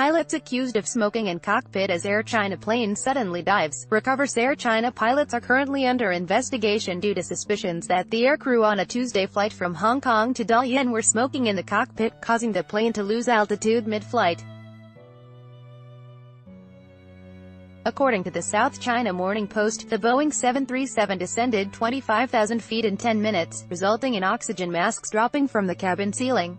Pilots accused of smoking in cockpit as Air China plane suddenly dives, recovers. Air China pilots are currently under investigation due to suspicions that the aircrew on a Tuesday flight from Hong Kong to Dalian were smoking in the cockpit, causing the plane to lose altitude mid-flight. According to the South China Morning Post, the Boeing 737 descended 25,000 feet in 10 minutes, resulting in oxygen masks dropping from the cabin ceiling.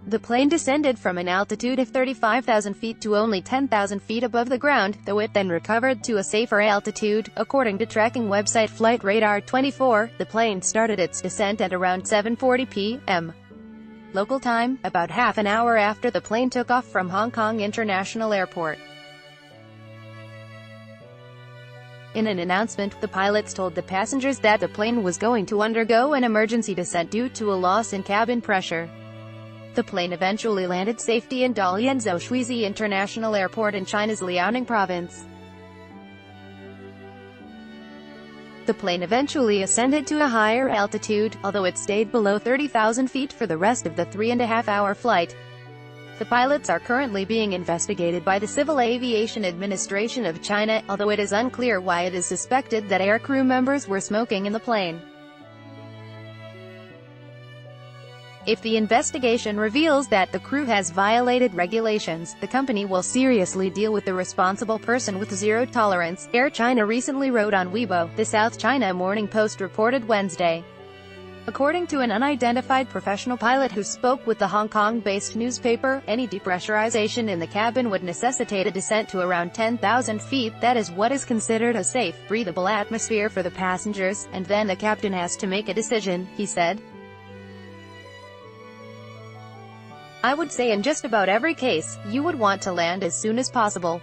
The plane descended from an altitude of 35,000 feet to only 10,000 feet above the ground, though it then recovered to a safer altitude. According to tracking website Flight Radar 24, the plane started its descent at around 7:40 p.m. local time, about half an hour after the plane took off from Hong Kong International Airport. In an announcement, the pilots told the passengers that the plane was going to undergo an emergency descent due to a loss in cabin pressure. The plane eventually landed safely in Dalian Zhoushuizi International Airport in China's Liaoning province. The plane eventually ascended to a higher altitude, although it stayed below 30,000 feet for the rest of the 3.5-hour flight. The pilots are currently being investigated by the Civil Aviation Administration of China, although it is unclear why it is suspected that aircrew members were smoking in the plane. If the investigation reveals that the crew has violated regulations, the company will seriously deal with the responsible person with zero tolerance, Air China recently wrote on Weibo, the South China Morning Post reported Wednesday. According to an unidentified professional pilot who spoke with the Hong Kong-based newspaper, any depressurization in the cabin would necessitate a descent to around 10,000 feet. That is what is considered a safe, breathable atmosphere for the passengers, and then the captain has to make a decision, he said. I would say in just about every case, you would want to land as soon as possible.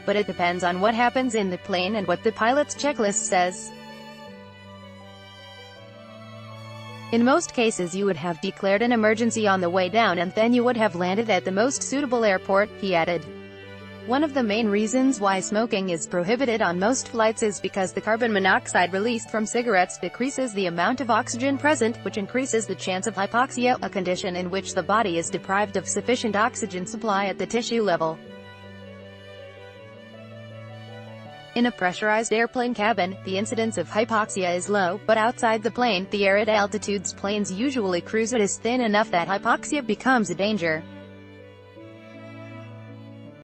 But it depends on what happens in the plane and what the pilot's checklist says. In most cases you would have declared an emergency on the way down and then you would have landed at the most suitable airport, he added. One of the main reasons why smoking is prohibited on most flights is because the carbon monoxide released from cigarettes decreases the amount of oxygen present, which increases the chance of hypoxia, a condition in which the body is deprived of sufficient oxygen supply at the tissue level. In a pressurized airplane cabin, the incidence of hypoxia is low, but outside the plane, the air at altitudes planes usually cruise at is thin enough that hypoxia becomes a danger.